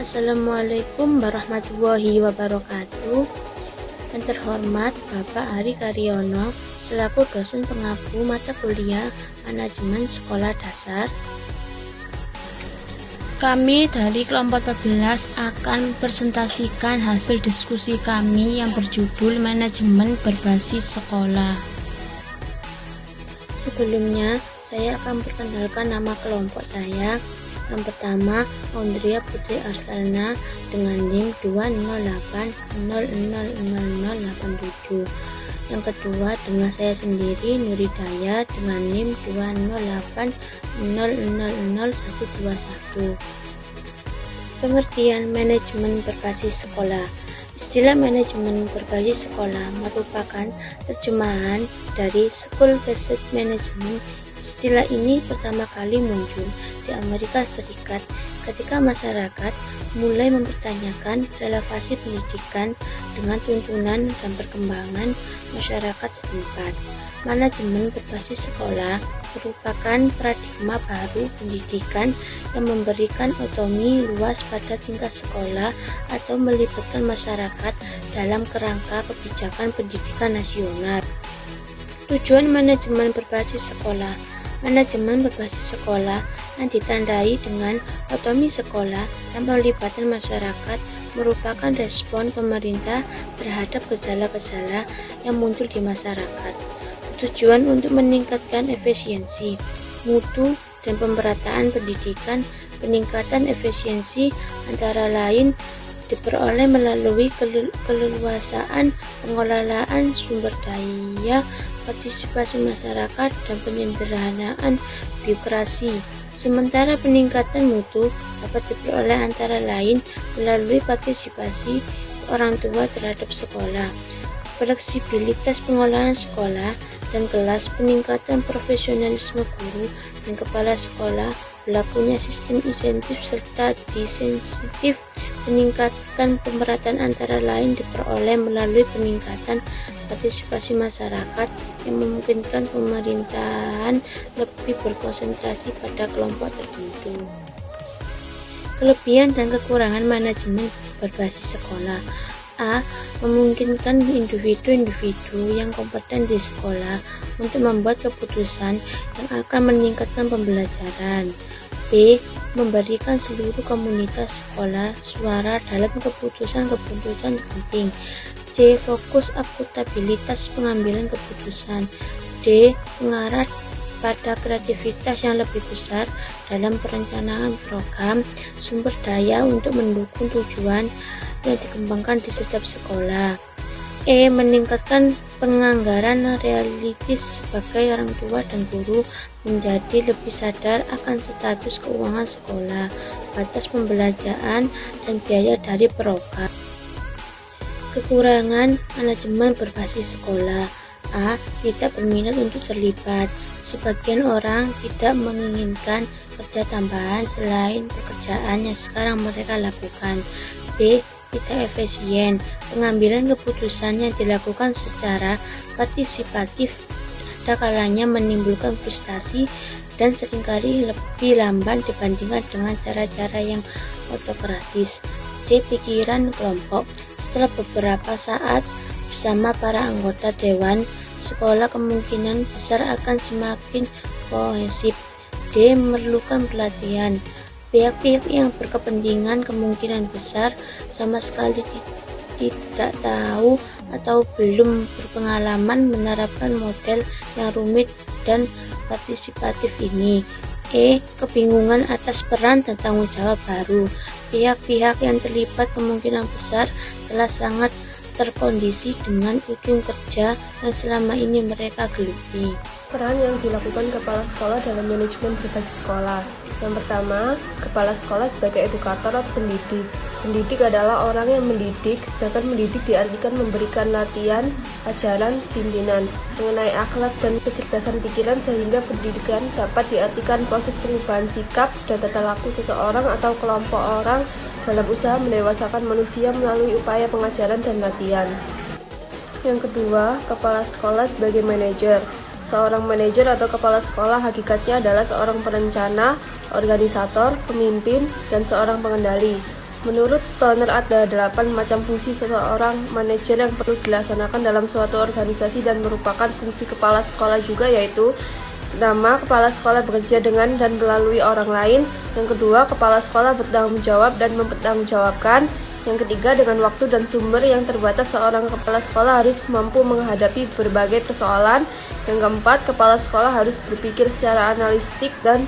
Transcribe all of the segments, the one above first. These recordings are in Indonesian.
Assalamualaikum warahmatullahi wabarakatuh. Yang terhormat Bapak Ari Karyono selaku dosen pengabu mata kuliah Manajemen Sekolah Dasar. Kami dari kelompok 14 akan presentasikan hasil diskusi kami yang berjudul Manajemen Berbasis Sekolah. Sebelumnya, saya akan perkenalkan nama kelompok saya. Yang pertama, Andrea Putri Arsalna dengan NIM 208000087. Yang kedua, dengan saya sendiri Nuridaya dengan NIM 208000121. Pengertian manajemen berbasis sekolah. Istilah manajemen berbasis sekolah merupakan terjemahan dari School-Based Management. Istilah ini pertama kali muncul di Amerika Serikat ketika masyarakat mulai mempertanyakan relevansi pendidikan dengan tuntunan dan perkembangan masyarakat setempat. Manajemen berbasis sekolah merupakan paradigma baru pendidikan yang memberikan otonomi luas pada tingkat sekolah atau melibatkan masyarakat dalam kerangka kebijakan pendidikan nasional. Tujuan manajemen berbasis sekolah. Manajemen berbasis sekolah yang ditandai dengan otonomi sekolah dan pelibatan masyarakat merupakan respon pemerintah terhadap gejala-gejala yang muncul di masyarakat. Tujuan untuk meningkatkan efisiensi, mutu, dan pemerataan pendidikan. Peningkatan efisiensi antara lain diperoleh melalui keleluasaan pengelolaan sumber daya, partisipasi masyarakat, dan penyederhanaan birokrasi. Sementara peningkatan mutu dapat diperoleh antara lain melalui partisipasi orang tua terhadap sekolah, fleksibilitas pengelolaan sekolah dan kelas, peningkatan profesionalisme guru dan kepala sekolah, berlakunya sistem insentif serta disinsentif. Peningkatan pemerataan antara lain diperoleh melalui peningkatan partisipasi masyarakat yang memungkinkan pemerintahan lebih berkonsentrasi pada kelompok tertentu. Kelebihan dan kekurangan manajemen berbasis sekolah. A. Memungkinkan individu-individu yang kompeten di sekolah untuk membuat keputusan yang akan meningkatkan pembelajaran. B. Memberikan seluruh komunitas sekolah suara dalam keputusan-keputusan penting. C. Fokus akuntabilitas pengambilan keputusan. D. Mengarah pada kreativitas yang lebih besar dalam perencanaan program sumber daya untuk mendukung tujuan yang dikembangkan di setiap sekolah. E. Meningkatkan penganggaran realistis sebagai orang tua dan guru menjadi lebih sadar akan status keuangan sekolah, batas pembelajaran, dan biaya dari program. Kekurangan manajemen berbasis sekolah. A. Tidak berminat untuk terlibat. Sebagian orang tidak menginginkan kerja tambahan selain pekerjaan yang sekarang mereka lakukan. B. Tidak efisien. Pengambilan keputusan yang dilakukan secara partisipatif ada kalanya menimbulkan frustasi dan seringkali lebih lamban dibandingkan dengan cara-cara yang otokratis. C. Pikiran kelompok. Setelah beberapa saat bersama para anggota dewan sekolah, kemungkinan besar akan semakin kohesif. D. Memerlukan pelatihan. Pihak-pihak yang berkepentingan kemungkinan besar sama sekali tidak tahu atau belum berpengalaman menerapkan model yang rumit dan partisipatif ini. E. Kebingungan atas peran dan tanggung jawab baru. Pihak-pihak yang terlibat kemungkinan besar telah sangat terkondisi dengan iklim kerja yang selama ini mereka geluti. Peran yang dilakukan kepala sekolah dalam manajemen berbasis sekolah. Yang pertama, kepala sekolah sebagai edukator atau pendidik. Pendidik adalah orang yang mendidik, sedangkan mendidik diartikan memberikan latihan, ajaran, pimpinan mengenai akhlak dan kecerdasan pikiran, sehingga pendidikan dapat diartikan proses perubahan sikap dan tata laku seseorang atau kelompok orang dalam usaha mendewasakan manusia melalui upaya pengajaran dan latihan. Yang kedua, kepala sekolah sebagai manajer. Seorang manajer atau kepala sekolah hakikatnya adalah seorang perencana, organisator, pemimpin, dan seorang pengendali. Menurut Stoner, ada 8 macam fungsi seseorang manajer yang perlu dilaksanakan dalam suatu organisasi dan merupakan fungsi kepala sekolah juga, yaitu pertama, kepala sekolah bekerja dengan dan melalui orang lain. Yang kedua, kepala sekolah bertanggung jawab dan mempertanggungjawabkan. Yang ketiga, dengan waktu dan sumber yang terbatas, seorang kepala sekolah harus mampu menghadapi berbagai persoalan. Yang keempat, kepala sekolah harus berpikir secara analitik dan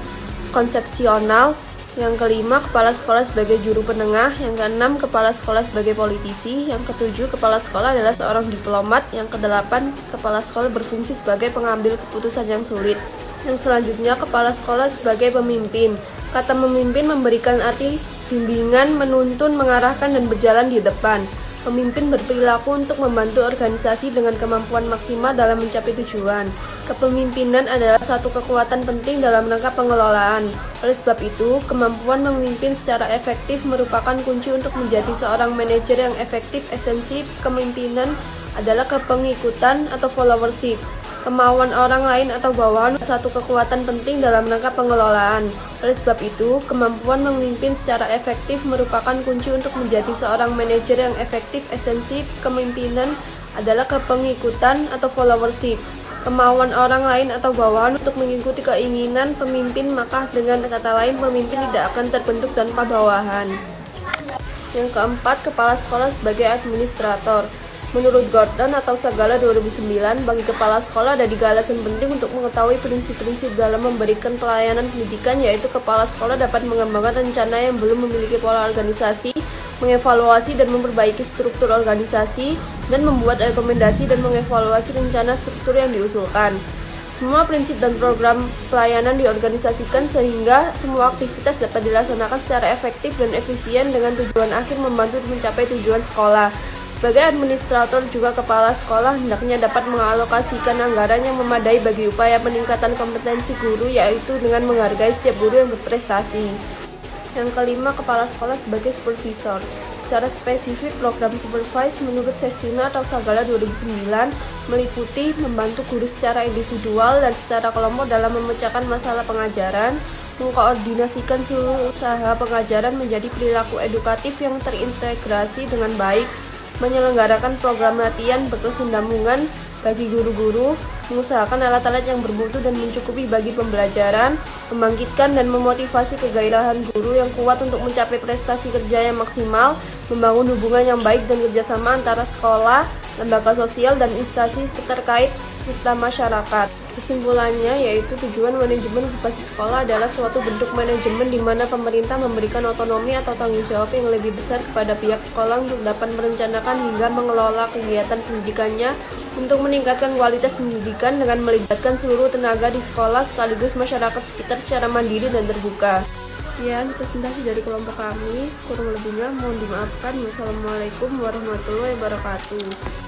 konsepsional. Yang kelima, kepala sekolah sebagai juru penengah. Yang keenam, kepala sekolah sebagai politisi. Yang ketujuh, kepala sekolah adalah seorang diplomat. Yang kedelapan, kepala sekolah berfungsi sebagai pengambil keputusan yang sulit. Yang selanjutnya, kepala sekolah sebagai pemimpin. Kata memimpin memberikan arti bimbingan, menuntun, mengarahkan, dan berjalan di depan. Pemimpin berperilaku untuk membantu organisasi dengan kemampuan maksimal dalam mencapai tujuan. Kepemimpinan adalah satu kekuatan penting dalam rangka pengelolaan. Oleh sebab itu, kemampuan memimpin secara efektif merupakan kunci untuk menjadi seorang manajer yang efektif. Esensi kepemimpinan adalah kepengikutan atau followership. Kemauan orang lain atau bawahan satu kekuatan penting dalam rangka pengelolaan. Oleh sebab itu, kemampuan memimpin secara efektif merupakan kunci untuk menjadi seorang manajer yang efektif. Esensi kepemimpinan adalah kepengikutan atau followership. Kemauan orang lain atau bawahan untuk mengikuti keinginan pemimpin, maka dengan kata lain, pemimpin tidak akan terbentuk tanpa bawahan. Yang keempat, kepala sekolah sebagai administrator. Menurut Gordon atau Sagala 2009, bagi kepala sekolah ada 3 alasan penting untuk mengetahui prinsip-prinsip dalam memberikan pelayanan pendidikan, yaitu kepala sekolah dapat mengembangkan rencana yang belum memiliki pola organisasi, mengevaluasi dan memperbaiki struktur organisasi, dan membuat rekomendasi dan mengevaluasi rencana struktur yang diusulkan. Semua prinsip dan program pelayanan diorganisasikan sehingga semua aktivitas dapat dilaksanakan secara efektif dan efisien dengan tujuan akhir membantu mencapai tujuan sekolah. Sebagai administrator juga kepala sekolah hendaknya dapat mengalokasikan anggaran yang memadai bagi upaya peningkatan kompetensi guru, yaitu dengan menghargai setiap guru yang berprestasi. Yang kelima, kepala sekolah sebagai supervisor. Secara spesifik, program supervise menurut Sestina atau Sagala 2009 meliputi membantu guru secara individual dan secara kelompok dalam memecahkan masalah pengajaran, mengkoordinasikan seluruh usaha pengajaran menjadi perilaku edukatif yang terintegrasi dengan baik, menyelenggarakan program latihan berkesinambungan bagi guru-guru, mengusahakan alat-alat yang bermutu dan mencukupi bagi pembelajaran, membangkitkan dan memotivasi kegairahan guru yang kuat untuk mencapai prestasi kerja yang maksimal, membangun hubungan yang baik dan kerjasama antara sekolah, lembaga sosial, dan instansi terkait serta masyarakat. Kesimpulannya yaitu tujuan manajemen berbasis sekolah adalah suatu bentuk manajemen di mana pemerintah memberikan otonomi atau tanggung jawab yang lebih besar kepada pihak sekolah untuk dapat merencanakan hingga mengelola kegiatan pendidikannya untuk meningkatkan kualitas pendidikan dengan melibatkan seluruh tenaga di sekolah sekaligus masyarakat sekitar secara mandiri dan terbuka. Sekian presentasi dari kelompok kami, kurang lebihnya mohon dimaafkan. Wassalamualaikum warahmatullahi wabarakatuh.